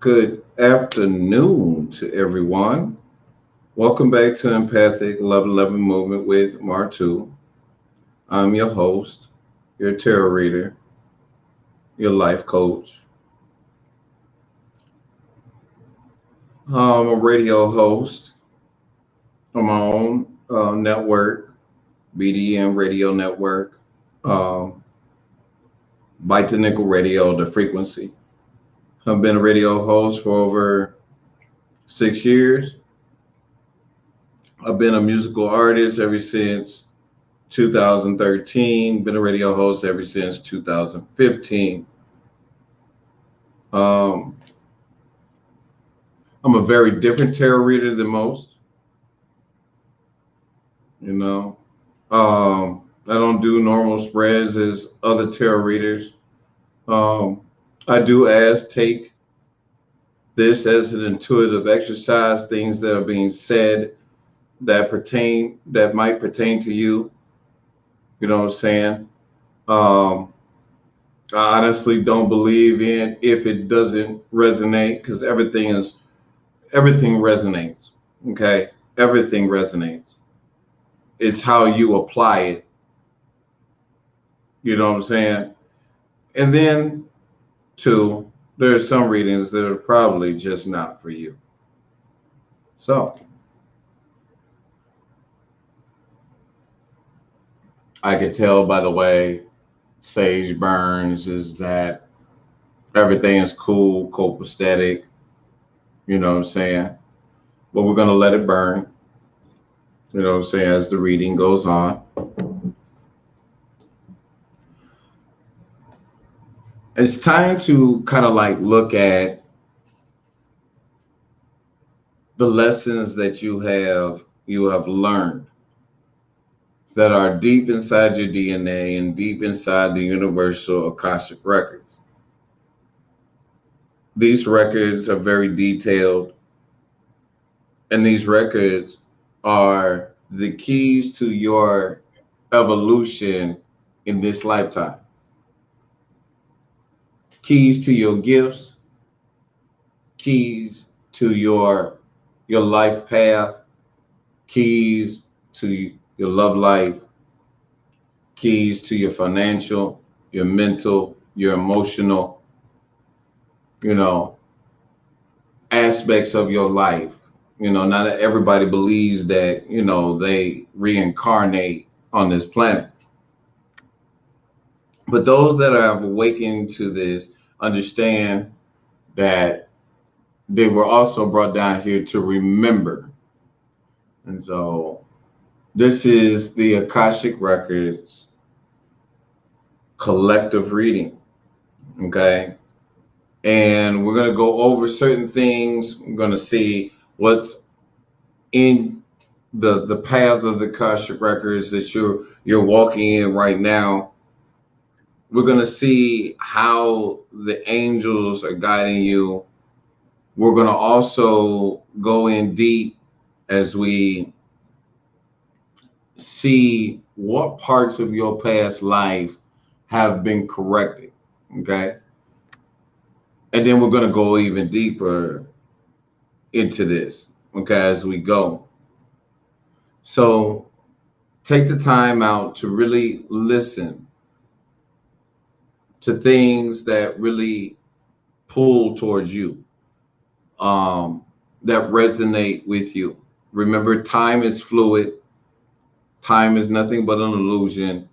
Good afternoon to everyone. Welcome back to Empathic Love 11 Movement with Martu. I'm your host, your tarot reader, your life coach. I'm a radio host on my own network, BDM Radio Network, um, Bite to Nickel Radio, The Frequency. I've been a radio host for over 6 years. I've been a musical artist ever since 2013, been a radio host ever since 2015. Um, I'm a very different tarot reader than most, you know. I don't do normal spreads as other tarot readers. Um, I do take this as an intuitive exercise, things that are being said that might pertain to you. You know what I'm saying? Um, I honestly don't believe in if it doesn't resonate because everything resonates. Okay, everything resonates. It's how you apply it. You know what I'm saying? And then two, there are some readings that are probably just not for you. So I could tell by the way Sage burns is that everything is cool, copacetic. You know what I'm saying? But we're gonna let it burn. You know what I'm saying? As the reading goes on. It's time to kind of like look at the lessons that you have learned that are deep inside your DNA and deep inside the universal Akashic records. These records are very detailed, and these records are the keys to your evolution in this lifetime. Keys to your gifts, keys to your life path, keys to your love life, keys to your financial, your mental, your emotional, aspects of your life. Not everybody believes that, they reincarnate on this planet. But those that have awakened to this understand that they were also brought down here to remember. And so this is the Akashic Records collective reading. Okay. And we're going to go over certain things. We're going to see what's in the path of the Akashic Records that you're walking in right now. We're going to see how the angels are guiding you. We're going to also go in deep as we see what parts of your past life have been corrected. Okay. And then we're going to go even deeper into this, okay, as we go. So take the time out to really listen to things that really pull towards you, that resonate with you. Remember, time is fluid. Time is nothing but an illusion.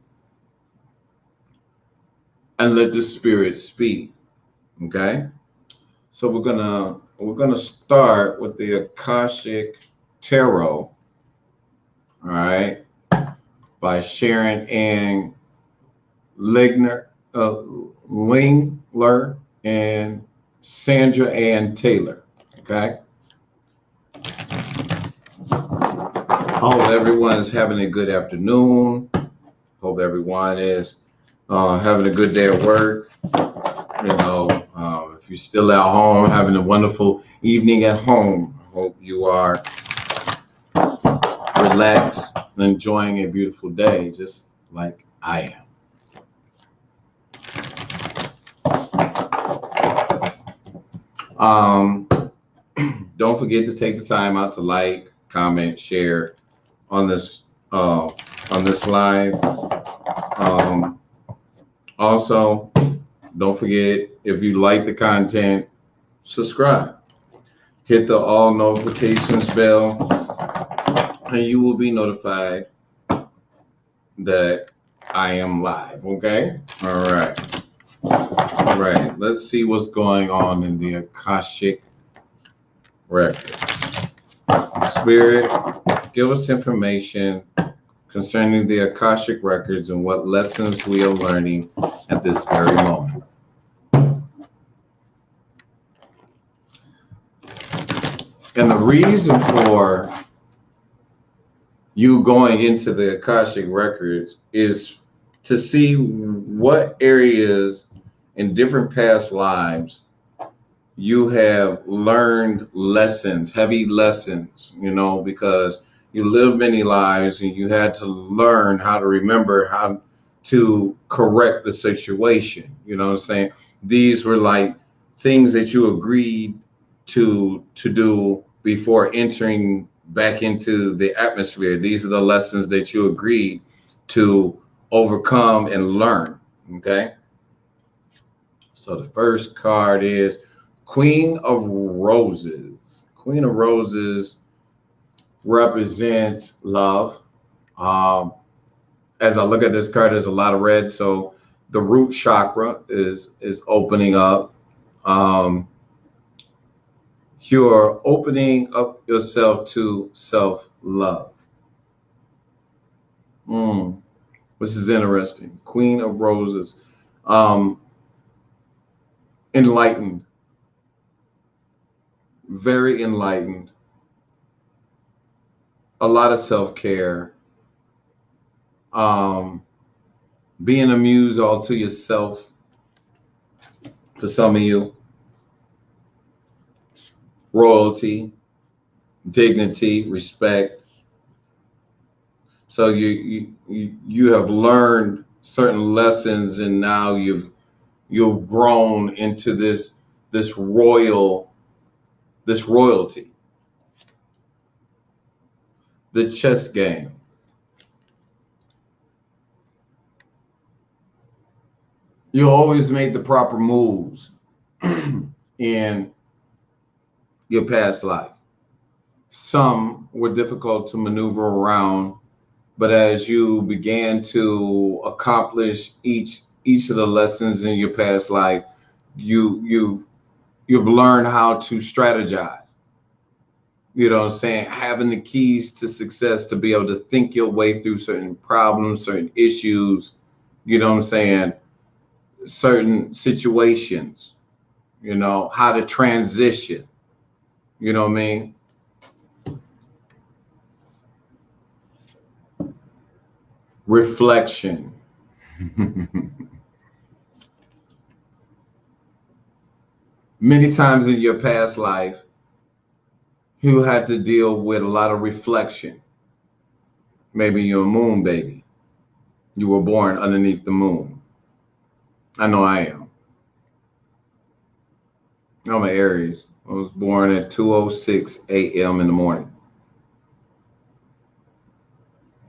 And let the spirit speak. Okay? So we're gonna start with the Akashic Tarot. All right, by Sharon Ann Lingler and Sandra Ann Taylor. Okay. I hope everyone is having a good afternoon. Hope everyone is having a good day at work. If you're still at home, having a wonderful evening at home. I hope you are relaxed and enjoying a beautiful day, just like I am. Um, don't forget to take the time out to like, comment, share on this uh, on this live. Um, Also, don't forget, if you like the content, subscribe. Hit the all notifications bell, and you will be notified that I am live. Okay? All right. All right. Let's see what's going on in the Akashic record. Spirit, give us information concerning the Akashic records and what lessons we are learning at this very moment. And the reason for you going into the Akashic records is to see what areas in different past lives you have learned lessons, heavy lessons, because you lived many lives and you had to learn how to remember how to correct the situation. You know what I'm saying? These were like things that you agreed to do before entering back into the atmosphere. These are the lessons that you agreed to overcome and learn. Okay. So the first card is Queen of Roses. Queen of Roses represents love. Um, as I look at this card, there's a lot of red. So the root chakra is opening up. Um, you're opening up yourself to self-love. This is interesting. Queen of Roses. Um, Enlightened. Very enlightened. A lot of self-care. Um, Being amused all to yourself for some of you. Royalty, dignity, respect. So you have learned certain lessons, and now you've grown into this royalty. The chess game. You always made the proper moves in your past life. Some were difficult to maneuver around, but as you began to accomplish each of the lessons in your past life, you've learned how to strategize. You know what I'm saying? Having the keys to success to be able to think your way through certain problems, certain issues, you know what I'm saying? Certain situations, how to transition, you know what I mean? Reflection. Many times in your past life, you had to deal with a lot of reflection. Maybe you're a moon baby. You were born underneath the moon. I know I am. I'm an Aries. I was born at 2:06 a.m. in the morning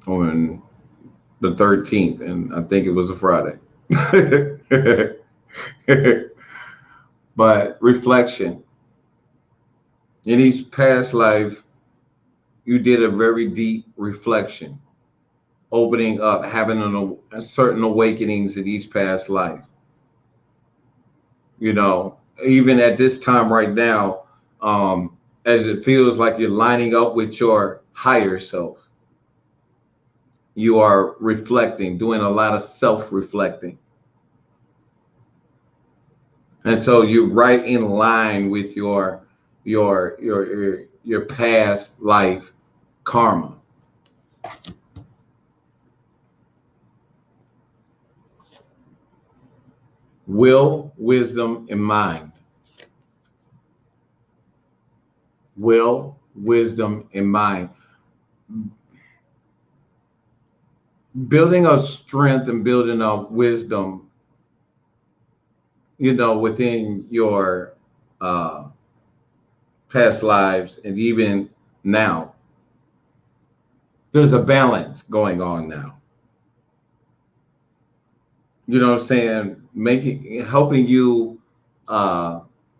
on the 13th, and I think it was a Friday. But reflection. In each past life, you did a very deep reflection, opening up, having a certain awakenings in each past life. Even at this time right now, as it feels like you're lining up with your higher self, you are reflecting, doing a lot of self-reflecting. And so you're right in line with your past life karma. Will, wisdom, and mind. Will, wisdom, and mind. Building up strength and building up wisdom, within your past lives, and even now. There's a balance going on now. You know what I'm saying? Helping you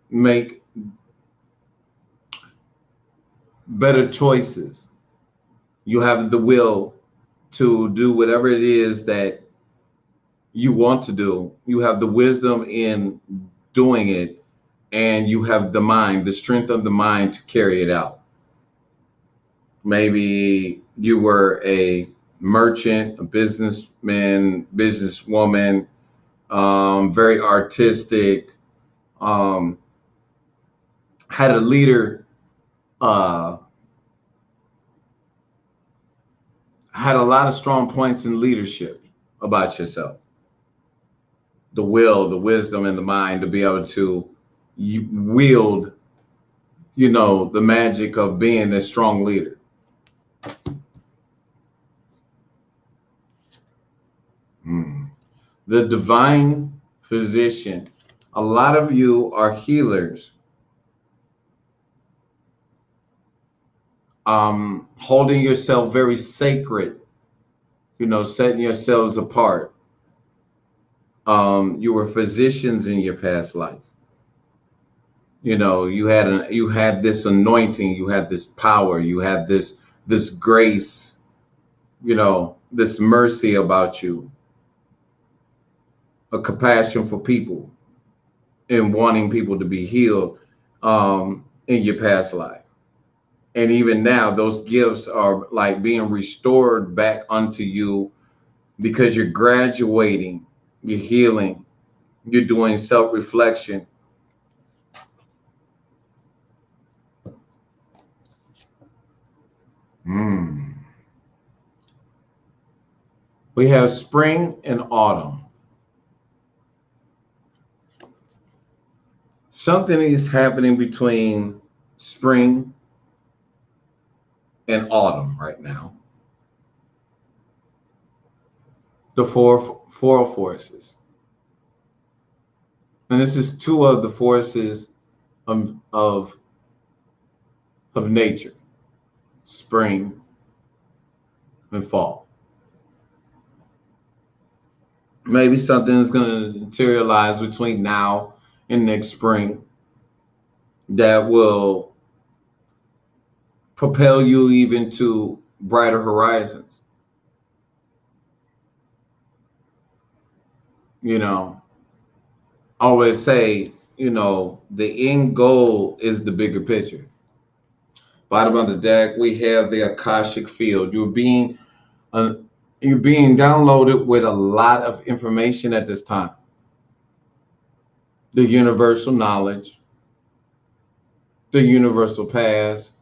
make better choices. You have the will to do whatever it is that you want to do. You have the wisdom in doing it, and you have the mind, the strength of the mind to carry it out. Maybe you were a merchant, a businessman, businesswoman, very artistic, um, had a leader, uh, had a lot of strong points in leadership about yourself. The will, the wisdom, and the mind to be able to wield, the magic of being a strong leader. The divine physician. A lot of you are healers, holding yourself very sacred, setting yourselves apart. You were physicians in your past life. You had this anointing, you had this power, you had this grace, this mercy about you, a compassion for people, and wanting people to be healed in your past life. And even now, those gifts are like being restored back unto you because you're graduating, you're healing, you're doing self-reflection. We have spring and autumn. Something is happening between spring and autumn right now. The four forces. And this is two of the forces of nature, spring and fall. Maybe something is going to materialize between now and next spring that will propel you even to brighter horizons. Always say, the end goal is the bigger picture. Bottom of the deck, we have the Akashic field. You're being downloaded with a lot of information at this time. The universal knowledge, the universal past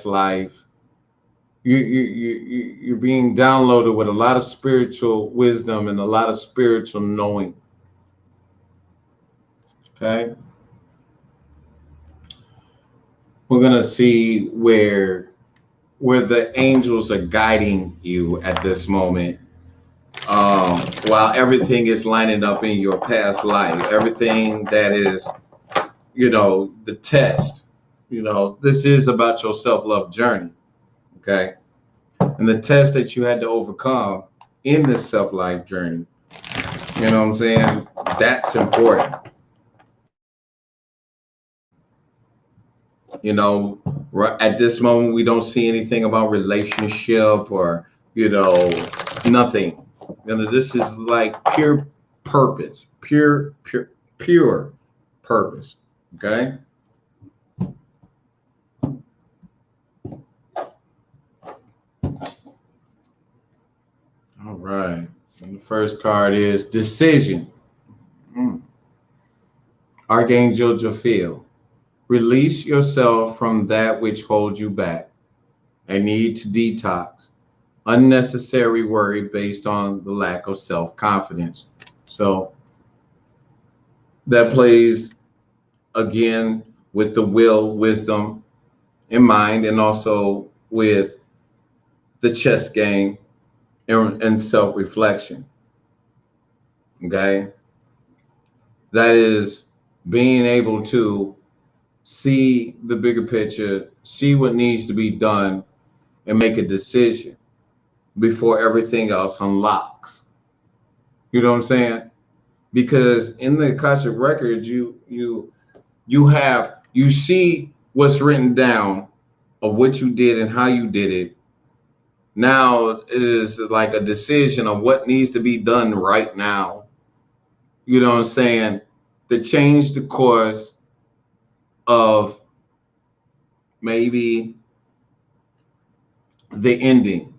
life. You're being downloaded with a lot of spiritual wisdom and a lot of spiritual knowing. Okay. We're going to see where the angels are guiding you at this moment, while everything is lining up in your past life, everything that is, the test, this is about your self-love journey. Okay. And the test that you had to overcome in this self-life journey, you know what I'm saying? That's important. At this moment, we don't see anything about relationship or, nothing. This is like pure purpose, pure purpose. Okay. All right. And the first card is decision. Archangel Jophiel. Release yourself from that which holds you back. A need to detox. Unnecessary worry based on the lack of self-confidence. So that plays again with the will, wisdom in mind, and also with the chess game and self-reflection. Okay. That is being able to see the bigger picture, see what needs to be done, and make a decision before everything else unlocks. You know what I'm saying? Because in the Akashic records, you see what's written down of what you did and how you did it. Now it is like a decision of what needs to be done right now. You know what I'm saying? To change the course of maybe the ending.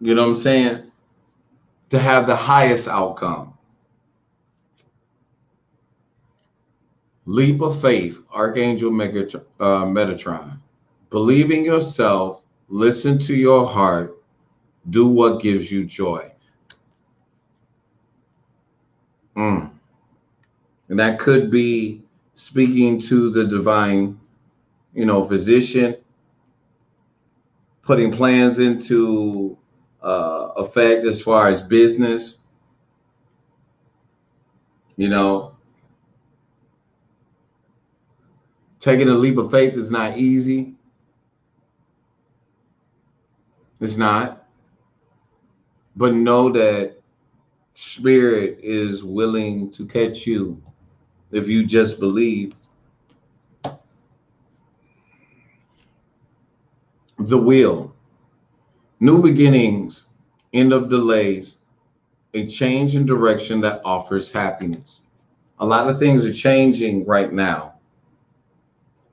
You know what I'm saying? To have the highest outcome. Leap of faith, Archangel Metatron. Believe in yourself, listen to your heart, do what gives you joy. And that could be speaking to the divine, physician, putting plans into effect as far as business. Taking a leap of faith is not easy. It's not. But know that Spirit is willing to catch you if you just believe. The wheel. New beginnings, end of delays, a change in direction that offers happiness. A lot of things are changing right now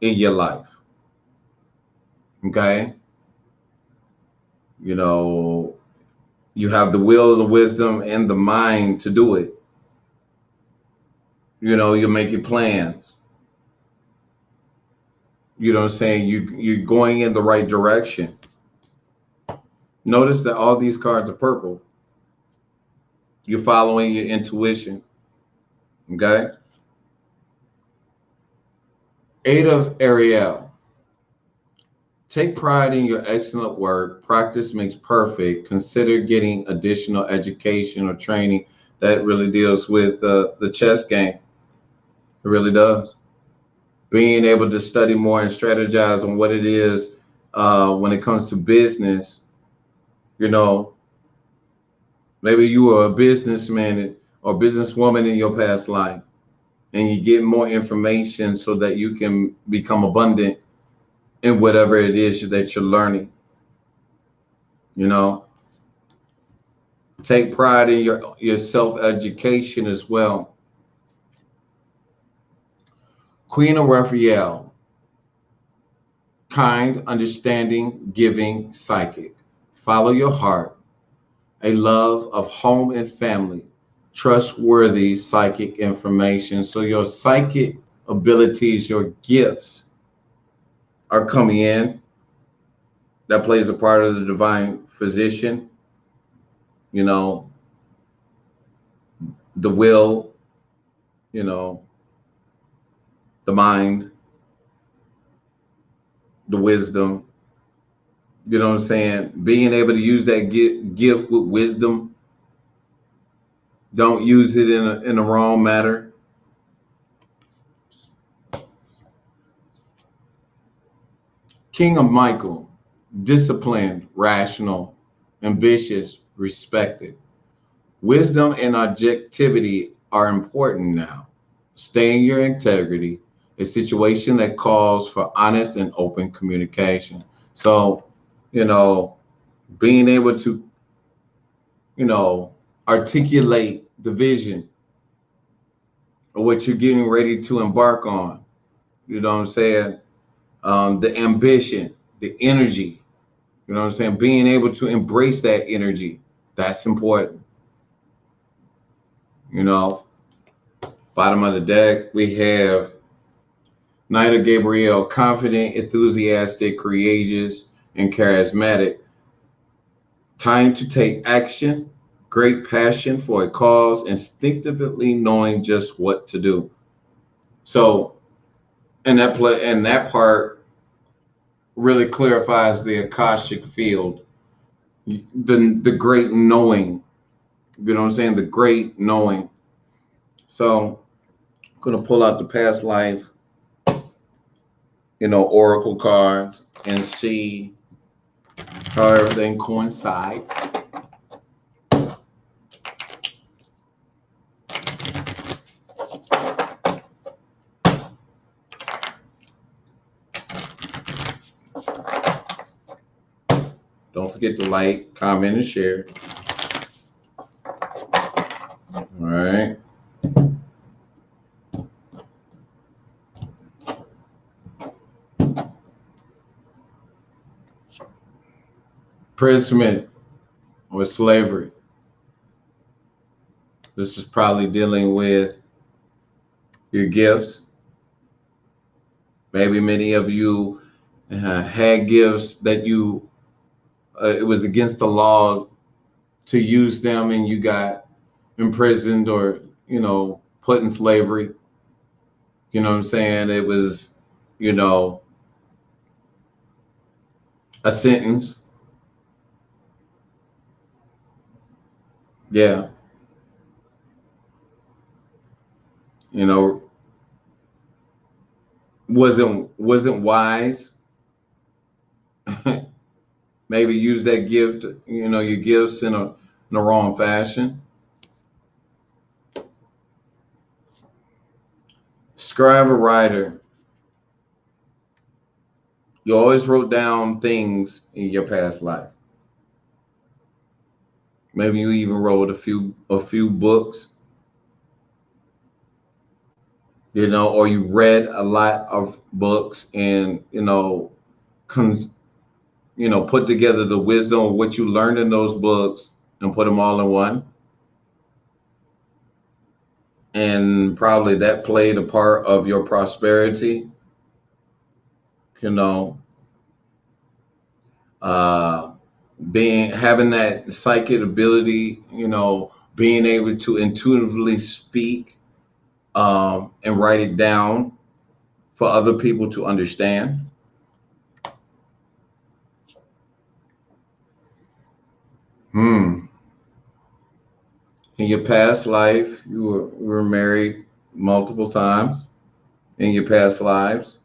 in your life. Okay? You have the will, the wisdom, and the mind to do it. You're making plans. You know what I'm saying? You're going in the right direction. Notice that all these cards are purple. You're following your intuition. Okay? Eight of Ariel. Take pride in your excellent work. Practice makes perfect. Consider getting additional education or training. That really deals with the chess game. It really does. Being able to study more and strategize on what it is when it comes to business. Maybe you were a businessman or businesswoman in your past life, and you get more information so that you can become abundant in whatever it is that you're learning. Take pride in your self-education as well. Queen of Raphael. Kind, understanding, giving, psychic. Follow your heart. A love of home and family. Trustworthy psychic information. So your psychic abilities, your gifts are coming in. That plays a part of the divine physician. The will, the mind, the wisdom. You know what I'm saying? Being able to use that gift with wisdom. Don't use it in a wrong manner. King of Michael. Disciplined, rational, ambitious, respected. Wisdom and objectivity are important now. Stay in your integrity, a situation that calls for honest and open communication. So, being able to, articulate the vision of what you're getting ready to embark on. You know what I'm saying? The ambition, the energy. You know what I'm saying? Being able to embrace that energy, that's important. Bottom of the deck, we have Knight of Gabriel, confident, enthusiastic, courageous, and charismatic. Time to take action, great passion for a cause, instinctively knowing just what to do. So, and that part really clarifies the Akashic field, the great knowing. You know what I'm saying? The great knowing. So I'm going to pull out the past life oracle cards and see how everything coincides. Don't forget to like, comment, and share. All right. Imprisonment or slavery. This is probably dealing with your gifts. Maybe many of you had gifts that it was against the law to use them, and you got imprisoned or, put in slavery. You know what I'm saying? It was, a sentence. Yeah. Wasn't wise. Maybe use that gift, your gifts in a wrong fashion. Scribe or writer. You always wrote down things in your past life. Maybe you even wrote a few books, or you read a lot of books and, put together the wisdom of what you learned in those books and put them all in one. And probably that played a part of your prosperity, having that psychic ability, being able to intuitively speak and write it down for other people to understand. In your past life, you were married multiple times in your past lives.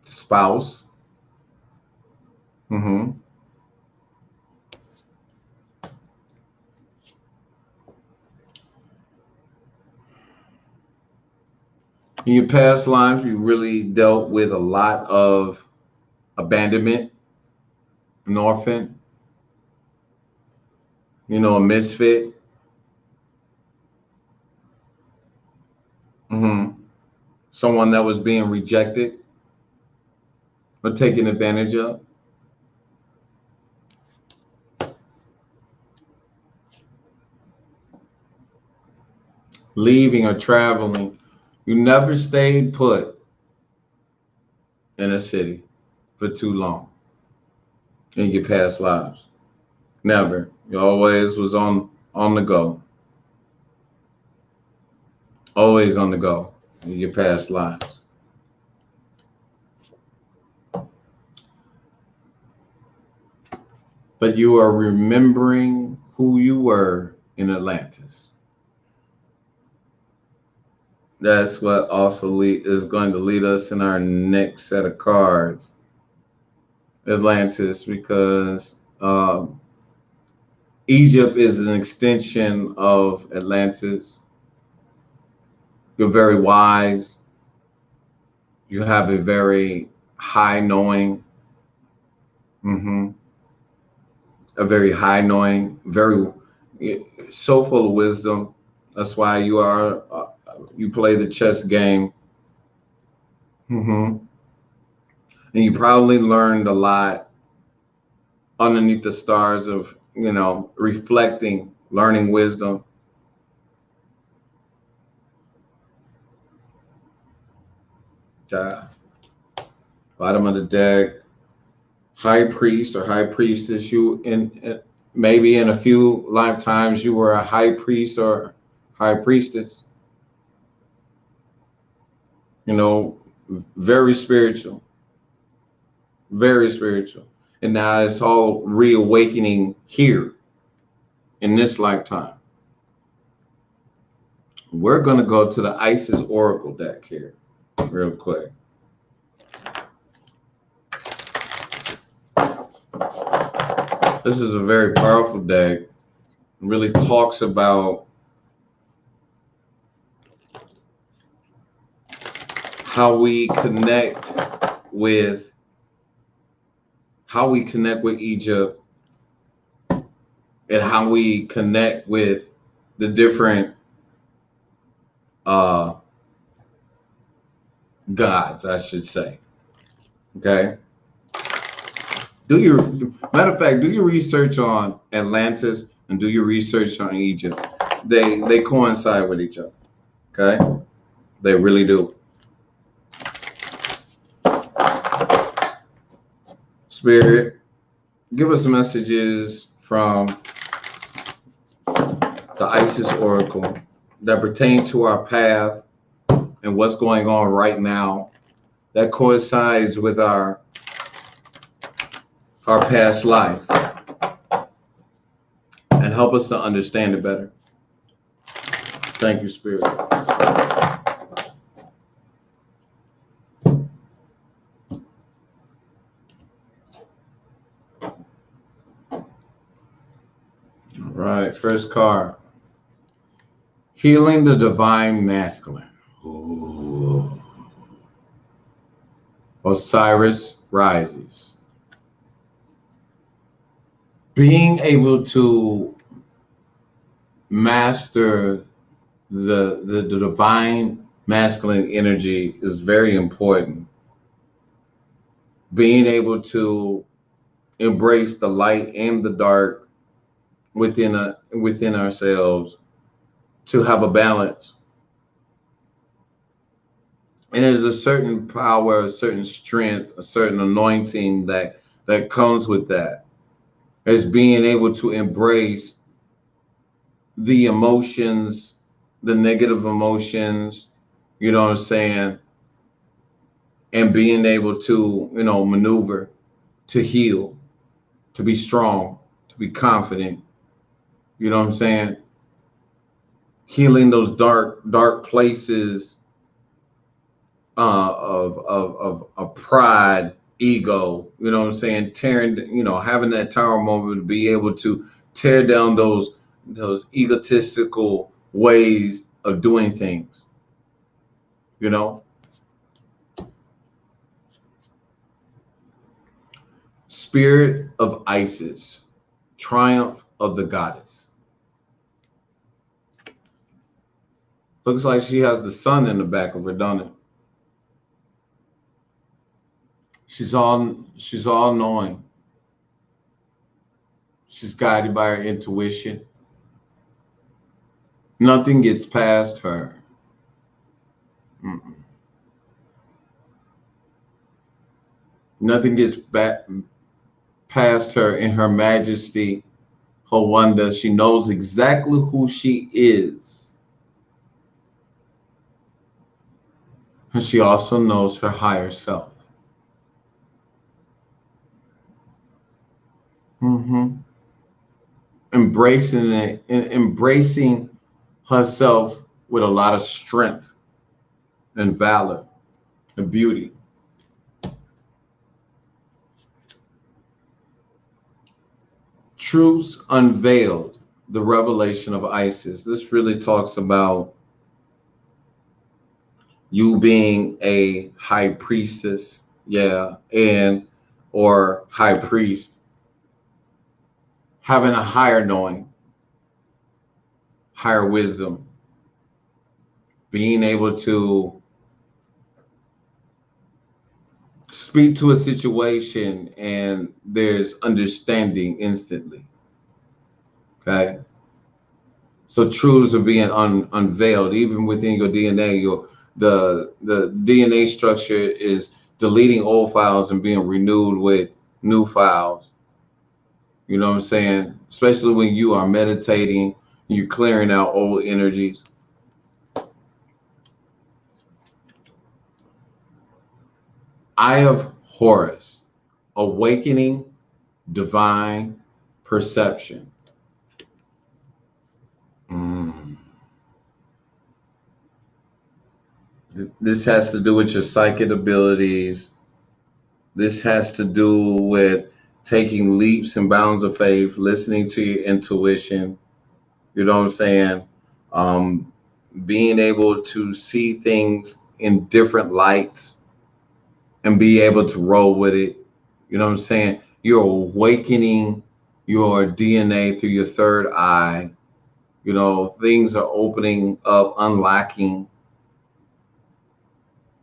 Spouse. In your past lives, you really dealt with a lot of abandonment, an orphan, a misfit. Someone that was being rejected or taken advantage of. Leaving or traveling. You never stayed put in a city for too long in your past lives. Never. You always was on the go. Always on the go in your past lives. But you are remembering who you were in Atlantis. That's what also is going to lead us in our next set of cards. Atlantis, because Egypt is an extension of Atlantis. You're very wise. You have a very high knowing. A very high knowing, very so full of wisdom. That's why you play the chess game. And you probably learned a lot underneath the stars of, reflecting, learning wisdom. Bottom of the deck, high priest or high priestess. Maybe in a few lifetimes you were a high priest or high priestess. Very spiritual. Very spiritual. And now it's all reawakening here in this lifetime. We're going to go to the Isis Oracle deck here real quick. This is a very powerful deck. It really talks about how we connect with Egypt, and how we connect with the different gods, I should say. Okay. Matter of fact, do your research on Atlantis and do your research on Egypt. They coincide with each other. Okay. They really do. Spirit, give us messages from the Isis Oracle that pertain to our path and what's going on right now that coincides with our past life, and help us to understand it better. Thank you, Spirit. All right, first card. Healing the Divine Masculine. Ooh. Osiris rises. Being able to master the divine masculine energy is very important. Being able to embrace the light and the dark within ourselves, to have a balance. And there's a certain power, a certain strength, a certain anointing that comes with that. As being able to embrace the emotions, the negative emotions, you know what I'm saying? And being able to, maneuver, to heal, to be strong, to be confident, you know what I'm saying? Healing those dark places of pride, ego, you know what I'm saying? Tearing, having that tower moment to be able to tear down those egotistical ways of doing things, Spirit of Isis, triumph of the goddess. Looks like she has the sun in the back of her, don't it? She's all knowing. She's guided by her intuition. Nothing gets past her. Mm-mm. Nothing gets past her in her majesty, her wonder. She knows exactly who she is. And she also knows her higher self. Embracing it, embracing herself with a lot of strength and valor and beauty. Truths unveiled, the revelation of Isis. This really talks about you being a high priestess, or high priest, having a higher knowing, higher wisdom, being able to speak to a situation and there's understanding instantly. Okay. So truths are being unveiled, even within your DNA. The DNA structure is deleting old files and being renewed with new files. You know what I'm saying? Especially when you are meditating, you're clearing out old energies. Eye of Horus, awakening divine perception. This has to do with your psychic abilities. This has to do with taking leaps and bounds of faith, listening to your intuition. You know what I'm saying? Um, Being able to see things in different lights and be able to roll with it. You know what I'm saying? You're awakening your DNA through your third eye. You know, things are opening up, unlocking,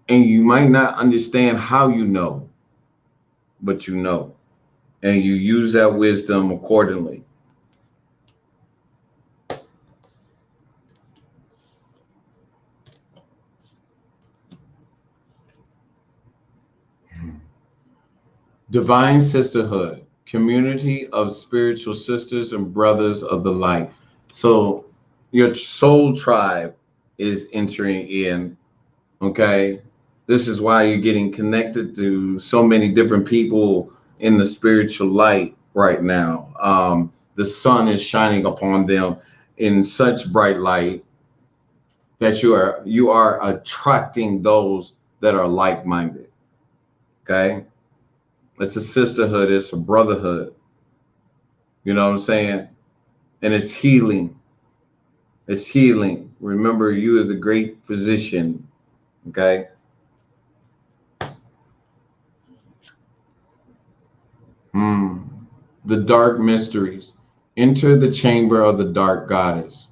and you might not understand how you know, but you know, and you use that wisdom accordingly. Divine sisterhood, community of spiritual sisters and brothers of the light. So your soul tribe is entering in. Okay. This is why you're getting connected to so many different people in the spiritual light right now. The sun is shining upon them in such bright light that you are attracting those that are like-minded. Okay. It's a sisterhood, it's a brotherhood. You know what I'm saying? And it's healing. It's healing. Remember, you are the great physician. Okay. Hmm. The dark mysteries. Enter the chamber of the dark goddess.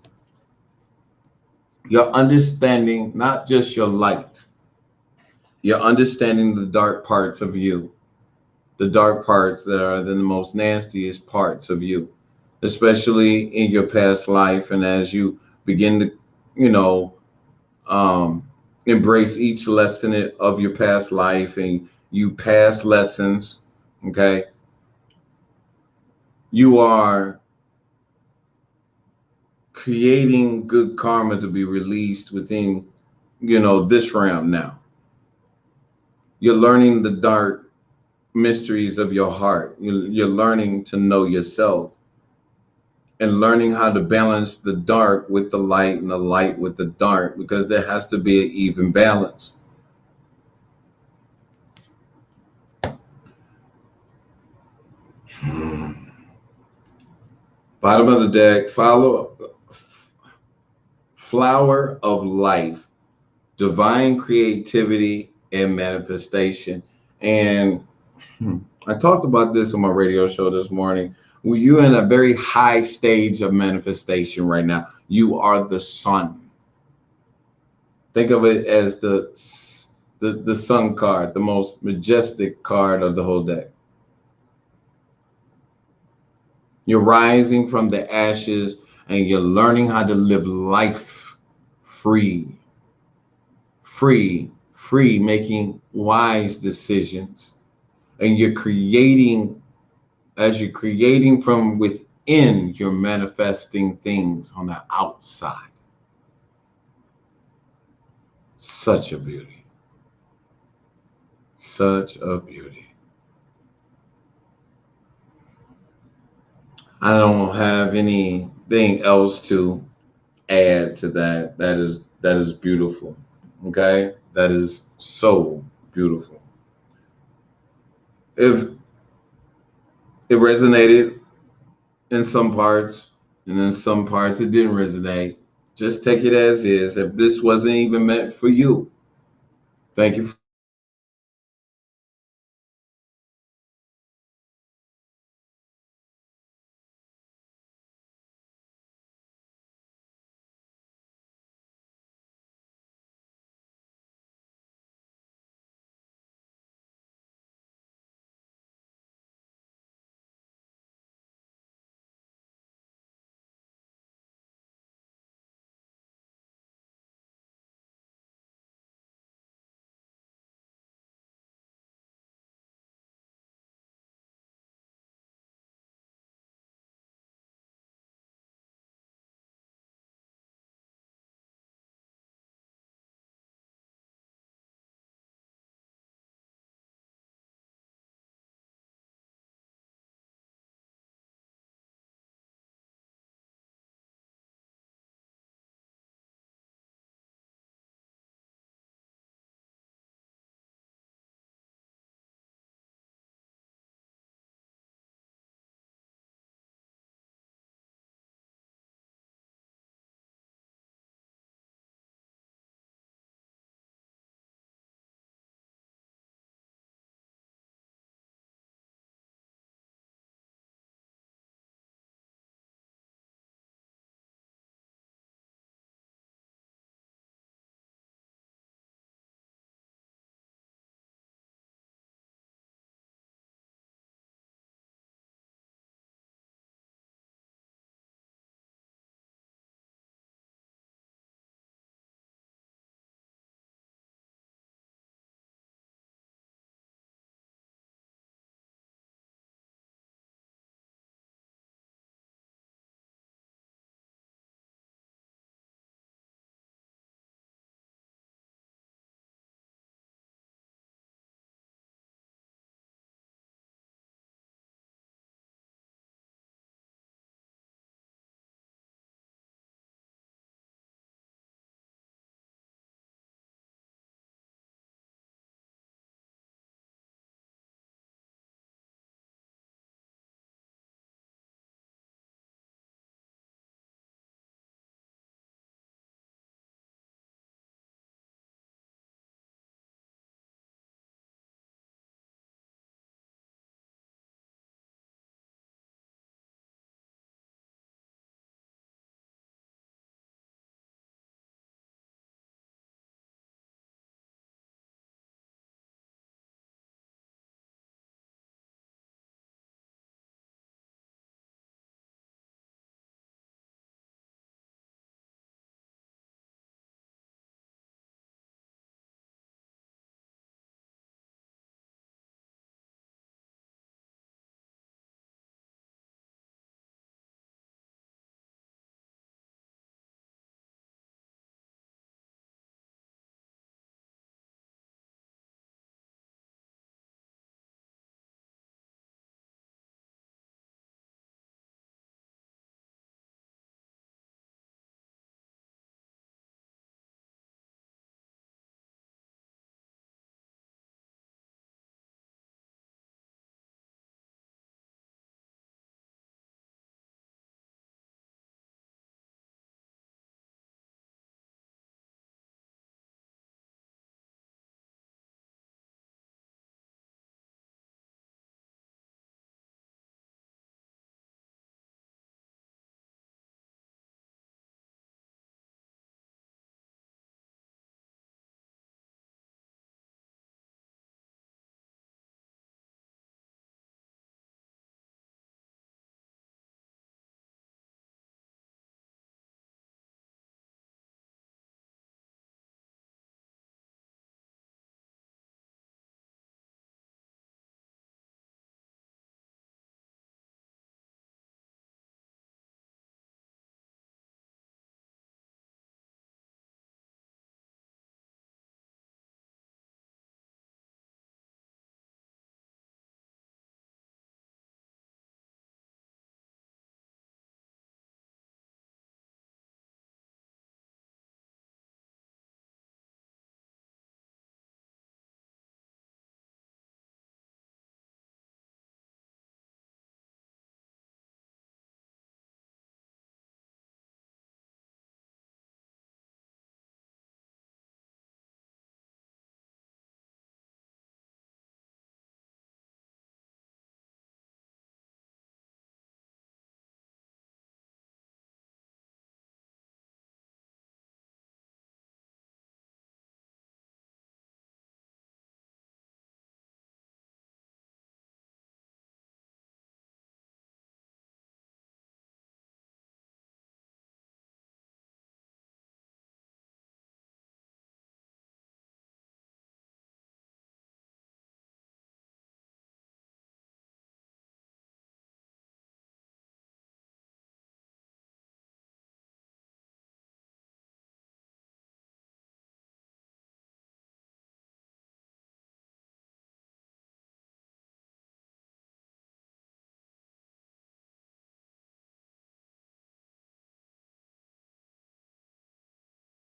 You're understanding not just your light, you're understanding the dark parts of you, the dark parts that are the most nastiest parts of you, especially in your past life. And as you begin to, you know, um, embrace each lesson of your past life and you pass lessons, okay, you are creating good karma to be released within, this realm now. You're learning the dark mysteries of your heart. You're learning to know yourself and learning how to balance the dark with the light and the light with the dark, because there has to be an even balance. Bottom of the deck, flower of life, divine creativity and manifestation. And I talked about this on my radio show this morning. Well, you're in a very high stage of manifestation right now. You are the sun. Think of it as the sun card, the most majestic card of the whole deck. You're rising from the ashes and you're learning how to live life free, free, making wise decisions. And as you're creating from within, you're manifesting things on the outside. Such a beauty. Such a beauty. I don't have anything else to add to that. That is beautiful. Okay? That is so beautiful. If it resonated in some parts, and in some parts it didn't resonate, just take it as is. If this wasn't even meant for you, thank you